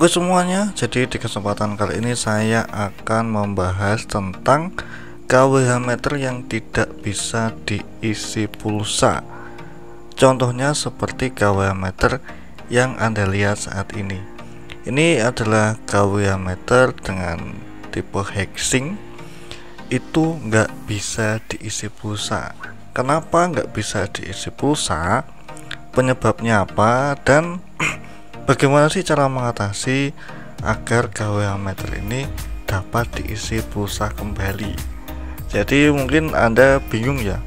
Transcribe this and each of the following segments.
Oke semuanya, jadi di kesempatan kali ini saya akan membahas tentang KWH meter yang tidak bisa diisi pulsa. Contohnya seperti KWH meter yang Anda lihat saat ini. Ini adalah KWH meter dengan tipe hexing, itu nggak bisa diisi pulsa. Kenapa nggak bisa diisi pulsa? Penyebabnya apa? Dan bagaimana sih cara mengatasi agar KWH meter ini dapat diisi pulsa kembali? Jadi mungkin Anda bingung ya,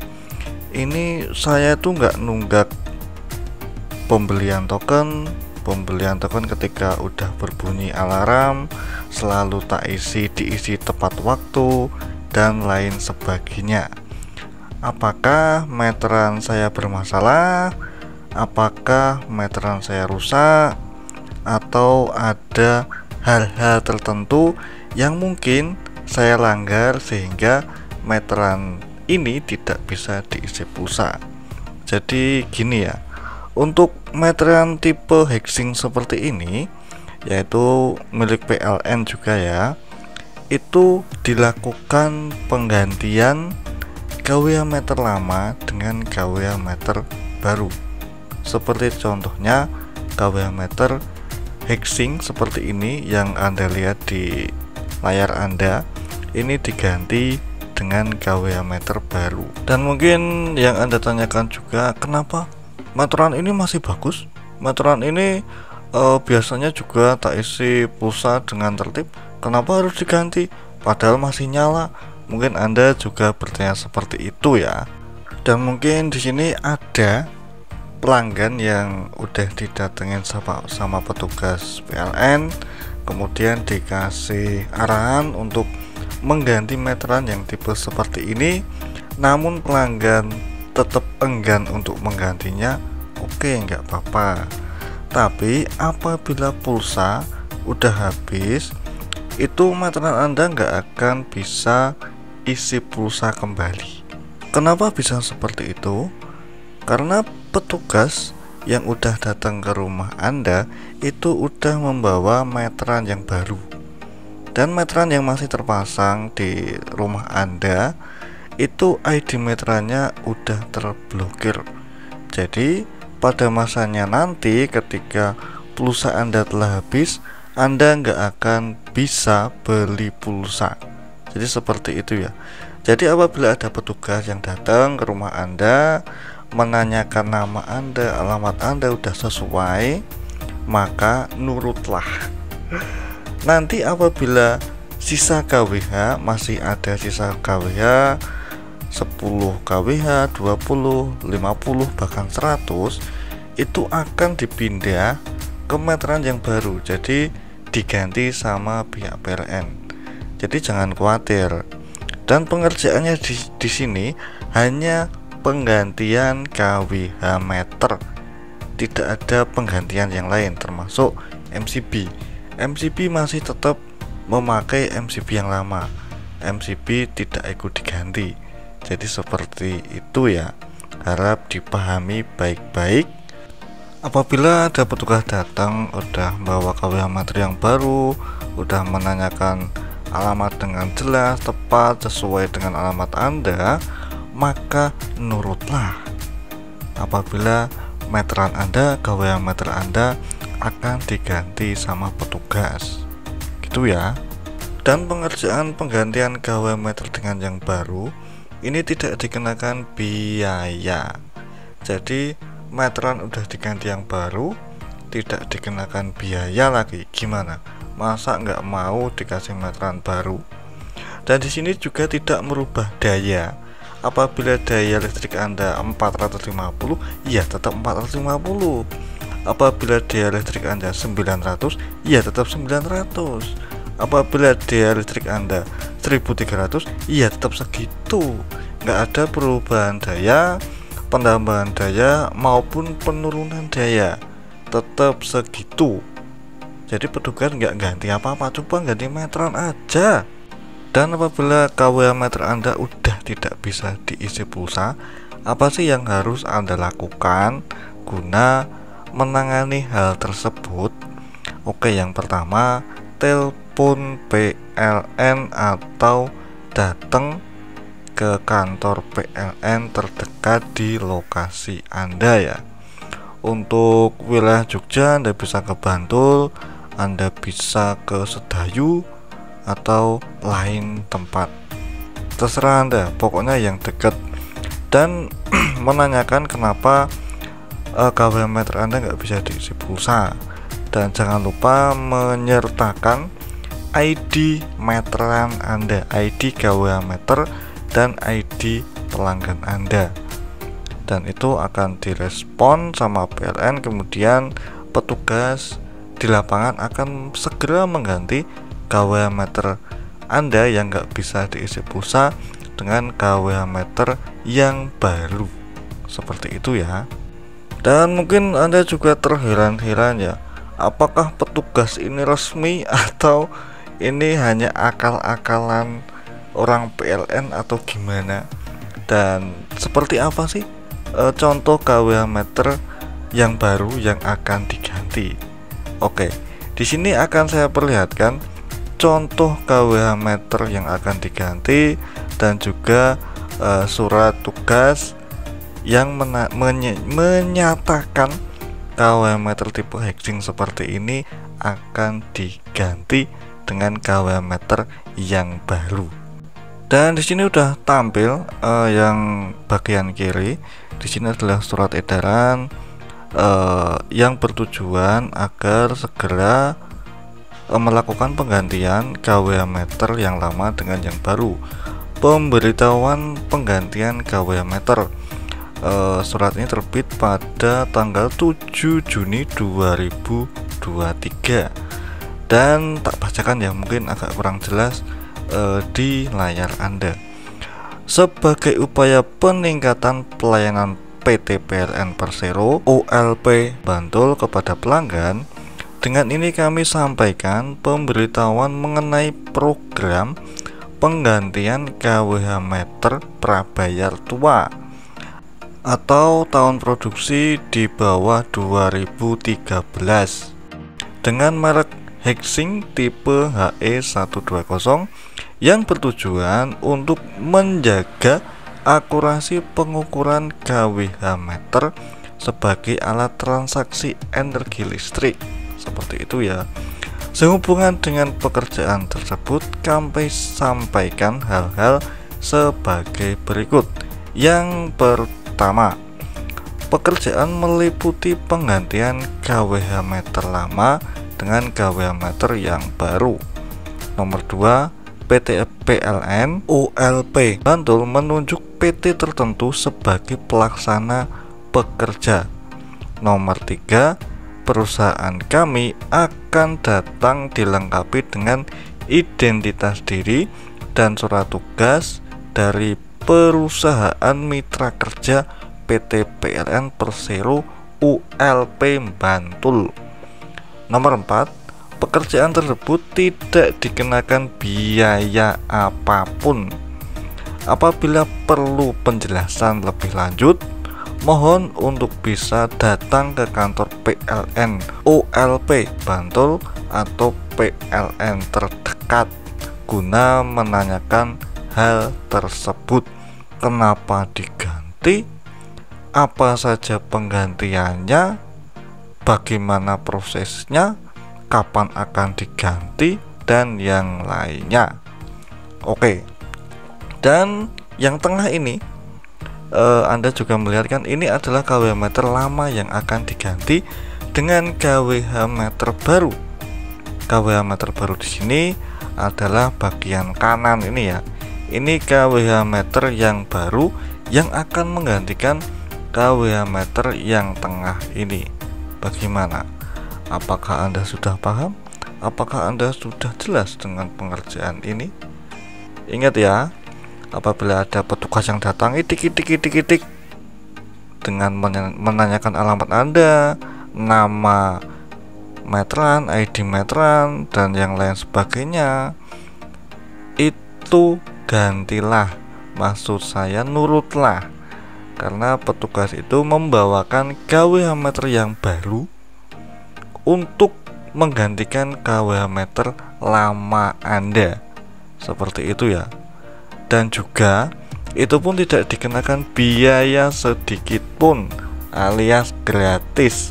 ini saya tuh nggak nunggak pembelian token ketika udah berbunyi alarm selalu tak diisi tepat waktu dan lain sebagainya. Apakah meteran saya bermasalah? Apakah meteran saya rusak? Atau ada hal-hal tertentu yang mungkin saya langgar sehingga meteran ini tidak bisa diisi pulsa. Jadi gini ya, untuk meteran tipe hexing seperti ini, yaitu milik PLN juga ya, itu dilakukan penggantian KWH meter lama dengan KWH meter baru. Seperti contohnya KWH meter hexing seperti ini yang Anda lihat di layar Anda, ini diganti dengan KWH meter baru. Dan mungkin yang Anda tanyakan juga, kenapa meteran ini masih bagus? Meteran ini biasanya juga tak isi pulsa dengan tertib, kenapa harus diganti padahal masih nyala? Mungkin Anda juga bertanya seperti itu ya. Dan mungkin di sini ada pelanggan yang udah didatengin sama petugas PLN, kemudian dikasih arahan untuk mengganti meteran yang tipe seperti ini, namun pelanggan tetap enggan untuk menggantinya. Oke, nggak apa-apa. Tapi apabila pulsa udah habis, itu meteran Anda nggak akan bisa isi pulsa kembali. Kenapa bisa seperti itu? Karena petugas yang udah datang ke rumah Anda itu udah membawa meteran yang baru, dan meteran yang masih terpasang di rumah Anda itu ID meterannya udah terblokir. Jadi pada masanya nanti ketika pulsa Anda telah habis, Anda nggak akan bisa beli pulsa. Jadi seperti itu ya. Jadi apabila ada petugas yang datang ke rumah Anda menanyakan nama Anda, alamat Anda udah sesuai, maka nurutlah. Nanti apabila sisa KWH, masih ada sisa KWH 10 KWH, 20, 50, bahkan 100, itu akan dipindah ke meteran yang baru, jadi diganti sama pihak PLN. Jadi jangan khawatir. Dan pengerjaannya di sini hanya penggantian KWH meter, tidak ada penggantian yang lain termasuk MCB. MCB masih tetap memakai MCB yang lama, MCB tidak ikut diganti. Jadi seperti itu ya, harap dipahami baik-baik. Apabila ada petugas datang udah bawa KWH meter yang baru, udah menanyakan alamat dengan jelas, tepat, sesuai dengan alamat Anda, maka nurutlah. Apabila meteran Anda, KWH meter Anda akan diganti sama petugas, gitu ya. Dan pengerjaan penggantian KWH meter dengan yang baru ini tidak dikenakan biaya. Jadi meteran udah diganti yang baru, tidak dikenakan biaya lagi. Gimana? Masa nggak mau dikasih meteran baru? Dan di sini juga tidak merubah daya. Apabila daya listrik Anda 450, ya tetap 450. Apabila daya listrik Anda 900, ya tetap 900. Apabila daya listrik Anda 1300, ya tetap segitu. Nggak ada perubahan daya, penambahan daya maupun penurunan daya, tetap segitu. Jadi petugas nggak ganti apa-apa, coba ganti meteran aja. Dan apabila KWH meter Anda udah tidak bisa diisi pulsa, apa sih yang harus Anda lakukan guna menangani hal tersebut? Oke, yang pertama, telepon PLN atau datang ke kantor PLN terdekat di lokasi Anda ya. Untuk wilayah Jogja, Anda bisa ke Bantul, Anda bisa ke Sedayu, atau lain tempat. Terserah Anda, pokoknya yang dekat. Dan menanyakan kenapa KWH meter Anda nggak bisa diisi pulsa. Dan jangan lupa menyertakan ID meteran Anda, ID KWH meter dan ID pelanggan Anda, dan itu akan direspon sama PLN. Kemudian petugas di lapangan akan segera mengganti KWH meter Anda yang nggak bisa diisi pulsa dengan KWH meter yang baru, seperti itu ya. Dan mungkin Anda juga terheran-heran ya, apakah petugas ini resmi atau ini hanya akal-akalan orang PLN atau gimana? Dan seperti apa sih contoh KWH meter yang baru yang akan diganti? Oke, di sini akan saya perlihatkan contoh KWH meter yang akan diganti dan juga surat tugas yang menyatakan KWH meter tipe hexing seperti ini akan diganti dengan KWH meter yang baru. Dan di sini udah tampil yang bagian kiri. Di sini adalah surat edaran yang bertujuan agar segera melakukan penggantian KWH meter yang lama dengan yang baru. Pemberitahuan penggantian KWH meter. Surat ini terbit pada tanggal 7 Juni 2023. Dan tak bacakan ya, mungkin agak kurang jelas di layar Anda. Sebagai upaya peningkatan pelayanan PT PLN Persero OLP Bantul kepada pelanggan, dengan ini kami sampaikan pemberitahuan mengenai program penggantian KWH meter prabayar tua atau tahun produksi di bawah 2013 dengan merek hexing tipe HE120 yang bertujuan untuk menjaga akurasi pengukuran KWH meter sebagai alat transaksi energi listrik, seperti itu ya. Sehubungan dengan pekerjaan tersebut, kami sampaikan hal-hal sebagai berikut. Yang pertama, pekerjaan meliputi penggantian KWH meter lama dengan KWH meter yang baru. Nomor 2, PT PLN OLP Bantul menunjuk PT tertentu sebagai pelaksana pekerja. Nomor 3, perusahaan kami akan datang dilengkapi dengan identitas diri dan surat tugas dari perusahaan mitra kerja PT PLN Persero OLP Bantul. Nomor 4, pekerjaan tersebut tidak dikenakan biaya apapun. Apabila perlu penjelasan lebih lanjut, mohon untuk bisa datang ke kantor PLN OLP Bantul atau PLN terdekat guna menanyakan hal tersebut. Kenapa diganti? Apa saja penggantiannya? Bagaimana prosesnya? Kapan akan diganti? Dan yang lainnya. Oke. Dan yang tengah ini Anda juga melihat kan, ini adalah KWH meter lama yang akan diganti dengan KWH meter baru. KWH meter baru di sini adalah bagian kanan ini ya. Ini KWH meter yang baru yang akan menggantikan KWH meter yang tengah ini. Bagaimana? Apakah Anda sudah paham? Apakah Anda sudah jelas dengan pengerjaan ini? Ingat ya, apabila ada petugas yang datang itik dengan menanyakan alamat Anda, nama meteran, ID meteran, dan yang lain sebagainya, itu gantilah. Maksud saya nurutlah, karena petugas itu membawakan KWH meter yang baru untuk menggantikan KWH meter lama Anda. Seperti itu ya. Dan juga itu pun tidak dikenakan biaya sedikit pun, alias gratis.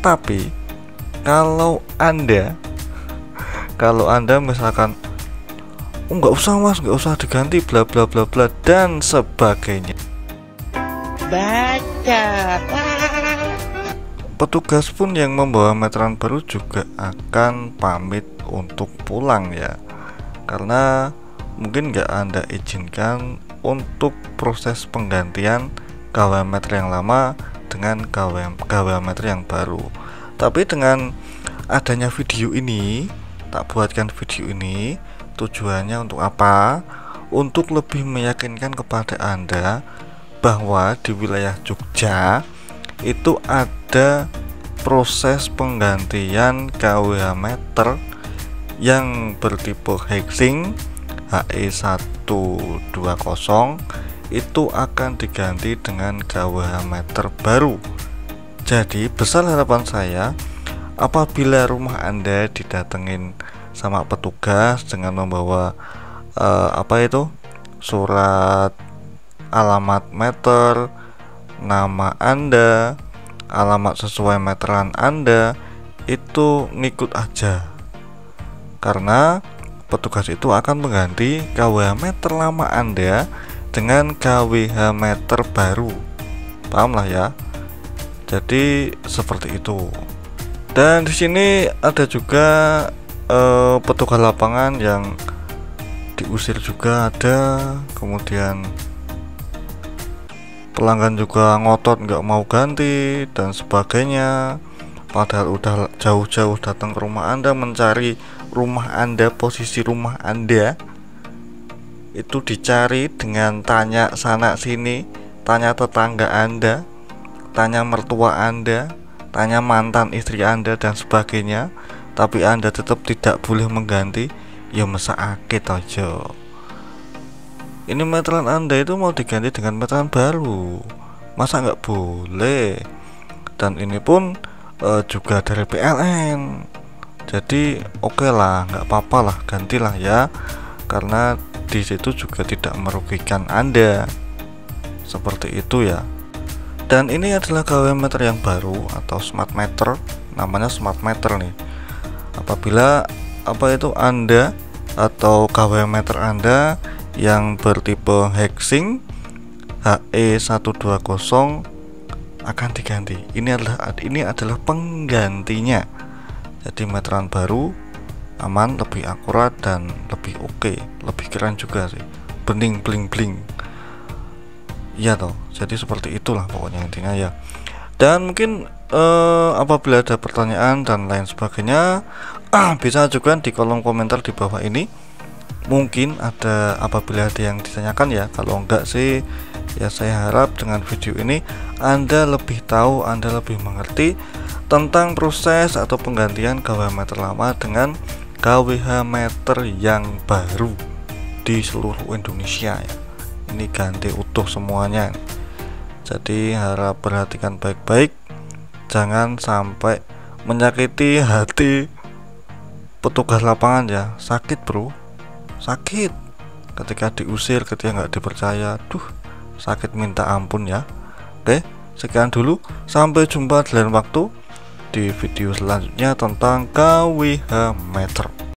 Tapi kalau Anda misalkan nggak usah mas, nggak usah diganti bla bla bla bla dan sebagainya, baca petugas pun yang membawa meteran baru juga akan pamit untuk pulang ya, karena mungkin nggak Anda izinkan untuk proses penggantian KWH meter yang lama dengan KWH meter yang baru. Tapi dengan adanya video ini, tak buatkan video ini tujuannya untuk apa? Untuk lebih meyakinkan kepada Anda bahwa di wilayah Jogja itu ada proses penggantian KWH meter yang bertipe hexing HE120 itu akan diganti dengan KWH meter baru. Jadi besar harapan saya apabila rumah Anda didatengin sama petugas dengan membawa surat alamat meter, nama Anda, alamat sesuai meteran Anda, itu ngikut aja, karena petugas itu akan mengganti KWH meter lama Anda dengan KWH meter baru. Paham lah ya. Jadi seperti itu. Dan di sini ada juga petugas lapangan yang diusir juga ada, kemudian pelanggan juga ngotot nggak mau ganti dan sebagainya, padahal udah jauh-jauh datang ke rumah Anda, mencari rumah Anda, posisi rumah Anda itu dicari dengan tanya sana sini, tanya tetangga Anda, tanya mertua Anda, tanya mantan istri Anda dan sebagainya, tapi Anda tetap tidak boleh mengganti. Ya masa akit aja. Ini meteran Anda itu mau diganti dengan meteran baru, masa nggak boleh? Dan ini pun juga dari PLN. Jadi oke lah, nggak apa-apa lah, gantilah ya, karena di situ juga tidak merugikan Anda. Seperti itu ya. Dan ini adalah KWH meter yang baru atau smart meter, namanya smart meter nih. Apabila Anda atau KWH meter Anda yang bertipe hexing HE120 akan diganti. Ini adalah penggantinya. Jadi meteran baru, aman, lebih akurat dan lebih oke, lebih keren juga sih. Bening bling bling. Iya toh. Jadi seperti itulah pokoknya intinya ya. Dan mungkin apabila ada pertanyaan dan lain sebagainya, bisa ajukan di kolom komentar di bawah ini. Mungkin apabila ada yang ditanyakan ya. Kalau enggak sih ya, saya harap dengan video ini Anda lebih tahu, Anda lebih mengerti tentang proses atau penggantian KWH meter lama dengan KWH meter yang baru di seluruh Indonesia ya. Ini ganti utuh semuanya. Jadi harap perhatikan baik-baik, jangan sampai menyakiti hati petugas lapangan ya. Sakit bro, sakit ketika diusir, ketika nggak dipercaya. Sakit minta ampun ya. Oke, sekian dulu, sampai jumpa di lain waktu di video selanjutnya tentang KWH meter.